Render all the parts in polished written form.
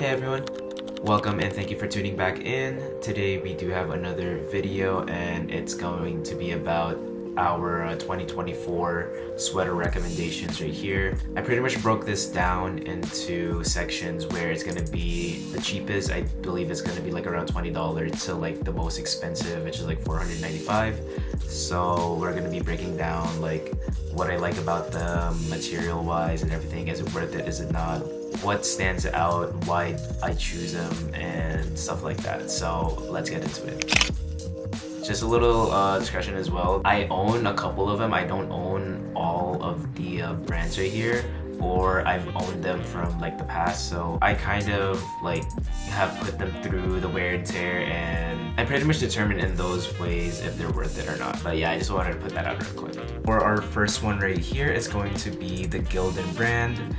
Hey everyone, welcome and thank you for tuning back in. Today we do have another video and it's going to be about our 2024 sweater recommendations right here. I pretty much broke this down into sections where it's going to be the cheapest. I believe it's going to be like around $20 to like the most expensive, which is like $495. So we're going to be breaking down like what I like about them material wise and everything. Is it worth it? Is it not? What stands out, why I choose them, and stuff like that. So let's get into it. Just a little discretion as well. I own a couple of them. I don't own all of the brands right here, or I've owned them from like the past. So I kind of like have put them through the wear and tear, and I pretty much determine in those ways if they're worth it or not. But yeah, I just wanted to put that out real quick. For our first one right here, it's going to be the Gildan brand.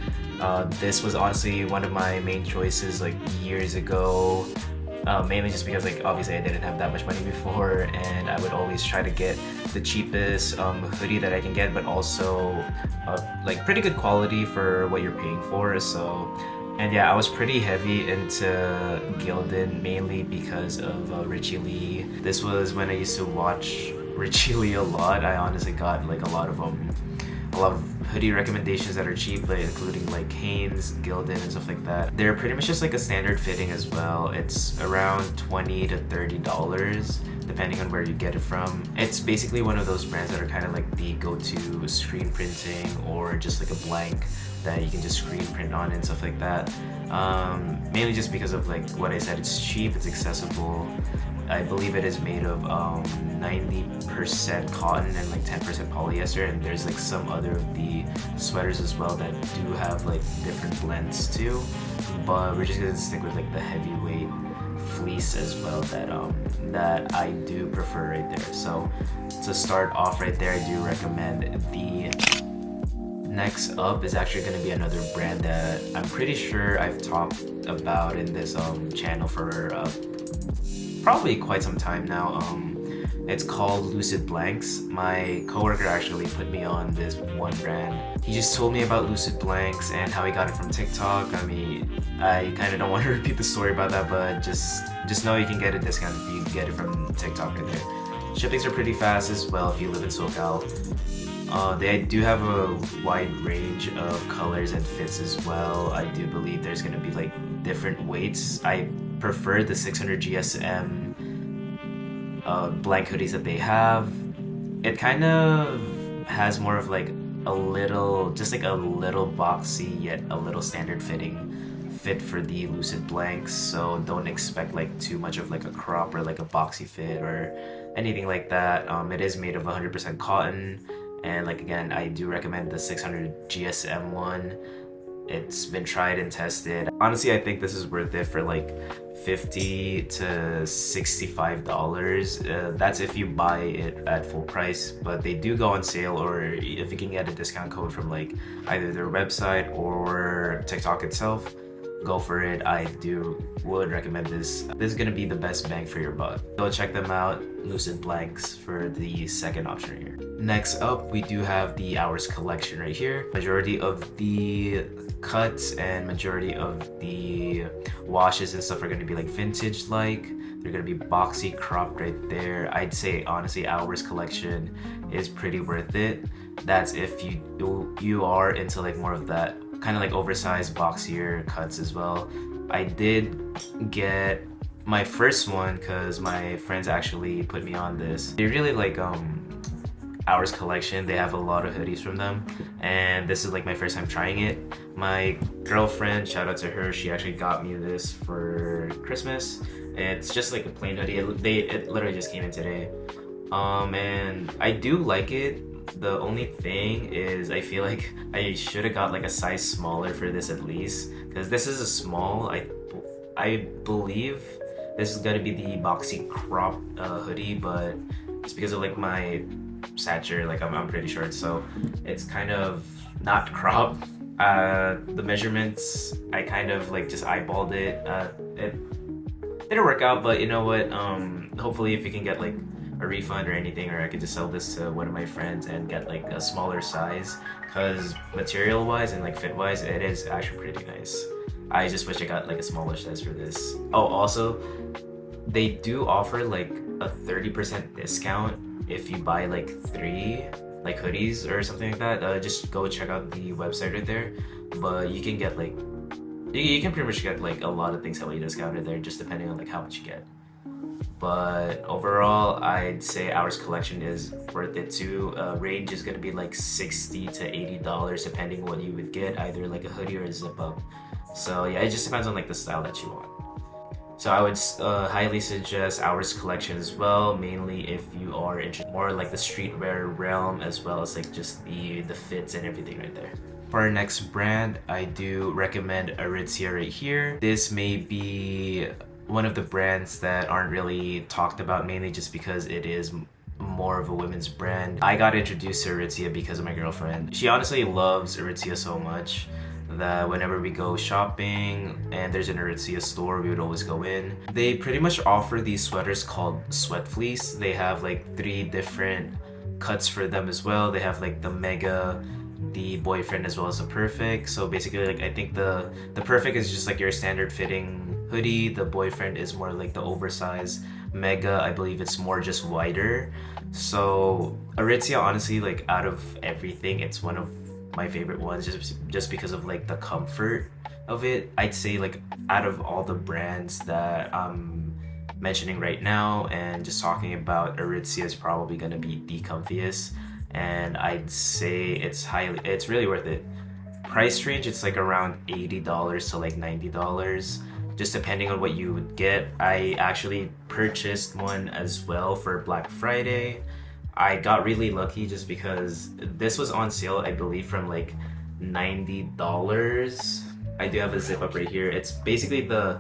This was honestly one of my main choices like years ago, mainly just because like obviously I didn't have that much money before, and I would always try to get the cheapest hoodie that I can get, but also like pretty good quality for what you're paying for. So, and yeah, I was pretty heavy into Gildan mainly because of Richie Lee. This was when I used to watch Richie Lee a lot. I honestly got like a lot of hoodie recommendations that are cheap, like including like Hanes, Gildan, and stuff like that. They're pretty much just like a standard fitting as well. It's around $20 to $30 depending on where you get it from. It's basically one of those brands that are kind of like the go-to screen printing, or just like a blank that you can just screen print on and stuff like that. Mainly just because of like what I said, it's cheap, it's accessible. I believe it is made of 90% cotton and like 10% polyester, and there's like some other of the sweaters as well that do have like different blends too, but we're just gonna stick with like the heavyweight fleece as well that I do prefer right there. So to start off right there, I do recommend the next up is actually going to be another brand that I'm pretty sure I've talked about in this channel for probably quite some time now. It's called Lucidblanks. My coworker actually put me on this one brand. He just told me about Lucidblanks and how he got it from TikTok. I mean, I kind of don't want to repeat the story about that, but just know you can get a discount if you get it from TikTok right there. Shippings are pretty fast as well if you live in SoCal. They do have a wide range of colors and fits as well. I do believe there's going to be like different weights. I prefer the 600 GSM blank hoodies that they have. It kind of has more of like a little, just like a little boxy yet a little standard fitting fit for the Lucidblanks. So don't expect like too much of like a crop or like a boxy fit or anything like that. It is made of 100% cotton. And like again, I do recommend the 600 GSM one. It's been tried and tested. Honestly, I think this is worth it for like $50 to $65. That's if you buy it at full price, but they do go on sale, or if you can get a discount code from like either their website or TikTok itself, go for it. I would recommend this. This is gonna be the best bang for your buck. Go check them out, Lucidblanks, for the second option right here. Next up, we do have the Hours collection right here. Majority of the cuts and majority of the washes and stuff are gonna be like vintage like. They're gonna be boxy, cropped right there. I'd say honestly, Hours collection is pretty worth it. That's if you are into like more of that kind of like oversized, boxier cuts as well. I did get my first one because my friends actually put me on this. They really like Hours collection. They have a lot of hoodies from them, and this is like my first time trying it. My girlfriend, shout out to her, she actually got me this for Christmas. It's just like a plain hoodie. It literally just came in today, and I do like it. The only thing is I feel like I should have got like a size smaller for this at least, because this is a small. I believe this is gonna be the boxy crop hoodie, but it's because of like my stature, like I'm pretty short, so it's kind of not cropped. The measurements, I kind of like just eyeballed it. It didn't work out, but you know what? Hopefully if you can get like a refund or anything, or I could just sell this to one of my friends and get like a smaller size, because material wise and like fit wise it is actually pretty nice. I just wish I got like a smaller size for this. Oh, also, they do offer like a 30% discount if you buy like 3 like hoodies or something like that. Just go check out the website right there. But you can get like you can pretty much get like a lot of things heavily discounted there, just depending on like how much you get. But overall, I'd say ours collection is worth it too. Range is gonna be like $60 to $80 depending what you would get, either like a hoodie or a zip up. So yeah, it just depends on like the style that you want. So I would highly suggest ours collection as well, mainly if you are interested more like the streetwear realm, as well as like just the fits and everything right there. For our next brand, I do recommend Aritzia right here. This may be one of the brands that aren't really talked about, mainly just because it is more of a women's brand. I got introduced to Aritzia because of my girlfriend. She honestly loves Aritzia so much that whenever we go shopping and there's an Aritzia store, we would always go in. They pretty much offer these sweaters called sweat fleece. They have like 3 different cuts for them as well. They have like the mega, the boyfriend, as well as the perfect. So basically, like, I think the perfect is just like your standard fitting hoodie. The boyfriend is more like the oversized. Mega, I believe it's more just wider. So Aritzia, honestly, like out of everything, it's one of my favorite ones, just because of like the comfort of it. I'd say like out of all the brands that I'm mentioning right now and just talking about, Aritzia is probably gonna be the comfiest, and I'd say it's really worth it. Price range, it's like around $80 to like $90, just depending on what you would get. I actually purchased one as well for Black Friday. I got really lucky just because this was on sale, I believe, from like $90. I do have a zip up right here. It's basically the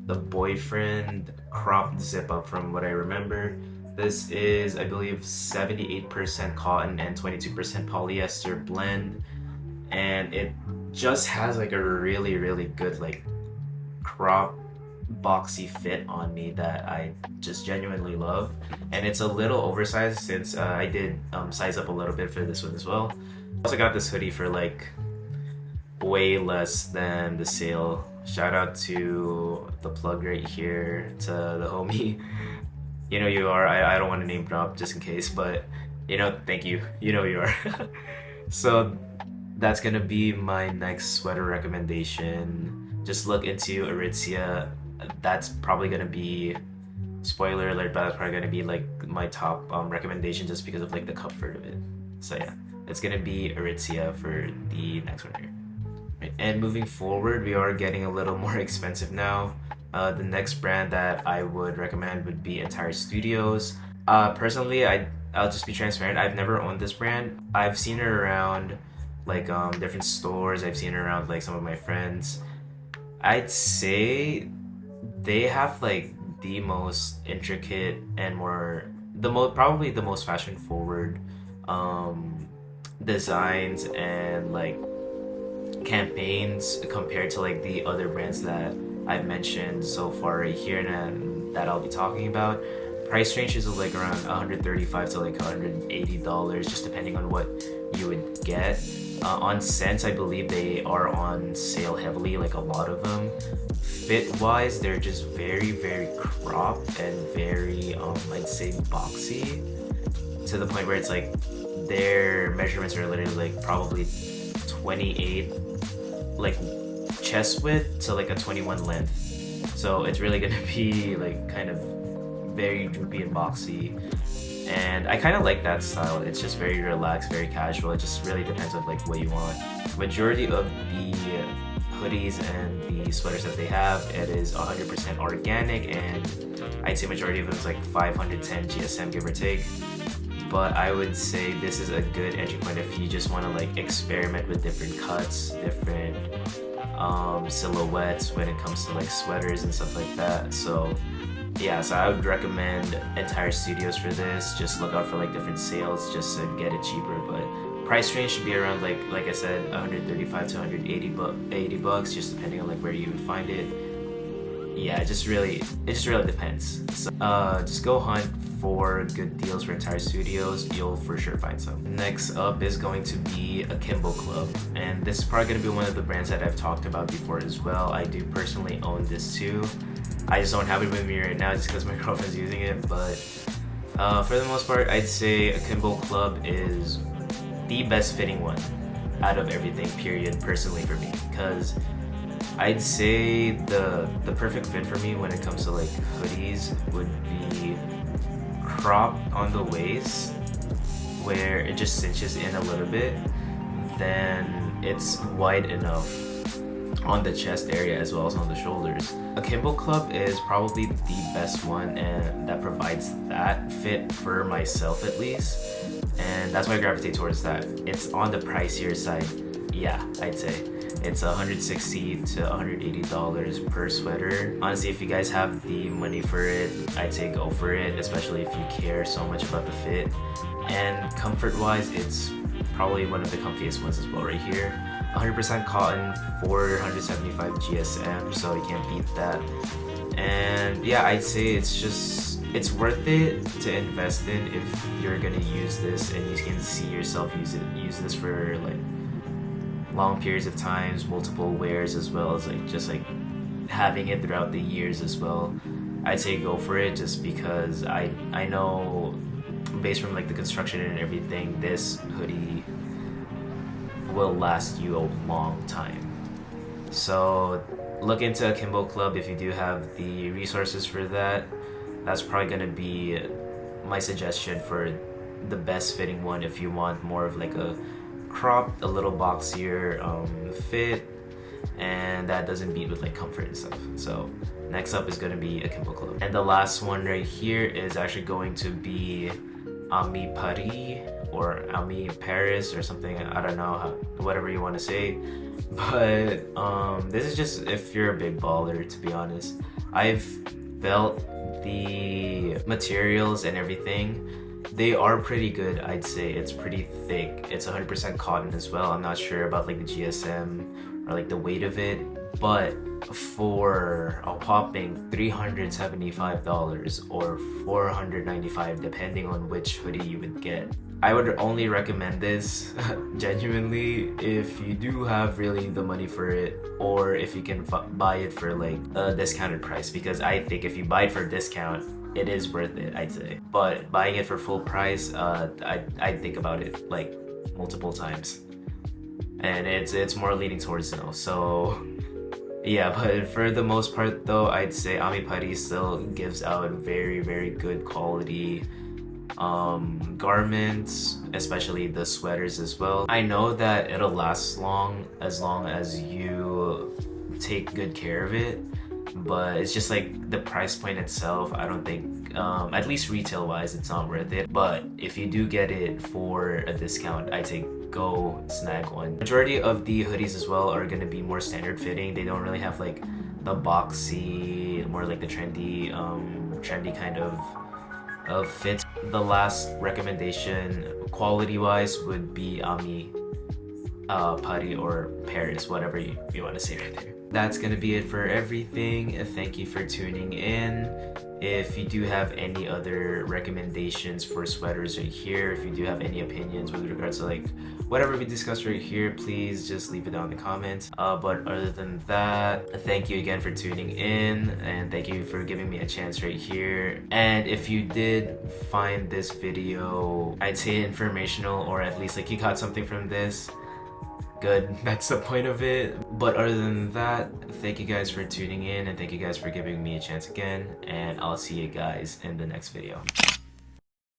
boyfriend cropped zip up from what I remember. This is, I believe, 78% cotton and 22% polyester blend, and it just has like a really, really good like crop boxy fit on me that I just genuinely love. And it's a little oversized since I did size up a little bit for this one as well. I also got this hoodie for like way less than the sale. Shout out to the plug right here, to the homie. You know you are. I don't want to name drop just in case, but you know, thank you. You know you are. So that's gonna be my next sweater recommendation. Just look into Aritzia. That's probably gonna be, spoiler alert, but that's probably gonna be like my top recommendation, just because of like the comfort of it. So yeah, it's gonna be Aritzia for the next one here. Right. And moving forward, we are getting a little more expensive now. The next brand that I would recommend would be Entire Studios. Personally, I'll just be transparent. I've never owned this brand. I've seen it around like different stores. I've seen it around like some of my friends. I'd say they have like the most intricate and probably the most fashion forward designs and like campaigns compared to like the other brands that I've mentioned so far right here and that I'll be talking about. Price ranges of like around $135 to like $180, just depending on what you would get. On Sense, I believe they are on sale heavily, like a lot of them. Fit wise, they're just very, very cropped and very, I'd say boxy, to the point where it's like their measurements are literally like probably 28 like chest width to like a 21 length. So it's really gonna be like kind of very droopy and boxy. And I kind of like that style. It's just very relaxed, very casual. It just really depends on like what you want. Majority of the hoodies and the sweaters that they have, it is 100% organic, and I'd say majority of them is like 510 GSM, give or take. But I would say this is a good entry point if you just want to like experiment with different cuts, different silhouettes when it comes to like sweaters and stuff like that. So yeah, so I would recommend Entire Studios for this. Just look out for like different sales just to get it cheaper, but price range should be around like I said, 135 to 180 $80, just depending on like where you would find it. yeah, it just really depends. So, just go hunt for good deals for entire studios. You'll for sure find some. Next up is going to be Akimbo Club, and this is probably going to be one of the brands that I've talked about before as well. I do personally own this too. I just don't have it with me right now just because my girlfriend's using it, but for the most part, I'd say Akimbo Club is the best fitting one out of everything, period, personally for me, because I'd say the perfect fit for me when it comes to like hoodies would be cropped on the waist where it just cinches in a little bit, then it's wide enough on the chest area as well as on the shoulders. Akimbo Club is probably the best one and that provides that fit for myself at least, and that's why I gravitate towards that. It's on the pricier side, yeah, I'd say. It's $160 to $180 per sweater. Honestly, if you guys have the money for it, I'd say go for it, especially if you care so much about the fit. And comfort-wise, it's probably one of the comfiest ones as well right here. 100% cotton, 475 GSM, so you can't beat that. And yeah, I'd say it's worth it to invest in if you're gonna use this and you can see yourself use this for like long periods of times, multiple wears, as well as like just like having it throughout the years as well. I'd say go for it just because I know based from like the construction and everything, this hoodie will last you a long time. So look into Akimbo Club if you do have the resources for that. That's probably gonna be my suggestion for the best fitting one if you want more of like a cropped, a little boxier fit, and that doesn't beat with like comfort and stuff. So next up is going to be Akimbo Club, and the last one right here is actually going to be Ami Paris or Ami Paris or something. I don't know whatever you want to say, but this is just if you're a big baller, to be honest. I've felt the materials and everything. They are pretty good, I'd say. It's pretty thick. It's 100% cotton as well. I'm not sure about like the GSM or like the weight of it, but for a whopping $375 or $495 depending on which hoodie you would get, I would only recommend this genuinely if you do have really the money for it, or if you can buy it for like a discounted price, because I think if you buy it for a discount, it is worth it, I'd say. But buying it for full price, I'd think about it like multiple times, and it's more leaning towards no. So yeah, but for the most part though, I'd say Ami Paris still gives out very good quality garments, especially the sweaters as well. I know that it'll last long as you take good care of it, but it's just like the price point itself, I don't think at least retail wise it's not worth it. But if you do get it for a discount, I'd say go snag one. Majority of the hoodies as well are going to be more standard fitting. They don't really have like the boxy, more like the trendy kind of fits. The last recommendation quality wise would be Ami Paris or Paris, whatever you want to say right there. That's gonna be it for everything. Thank you for tuning in. If you do have any other recommendations for sweaters right here, if you do have any opinions with regards to like whatever we discussed right here, please just leave it down in the comments. But other than that, thank you again for tuning in, and thank you for giving me a chance right here. And if you did find this video, I'd say informational, or at least like you got something from this, good, that's the point of it. But other than that, thank you guys for tuning in, and thank you guys for giving me a chance again, and I'll see you guys in the next video.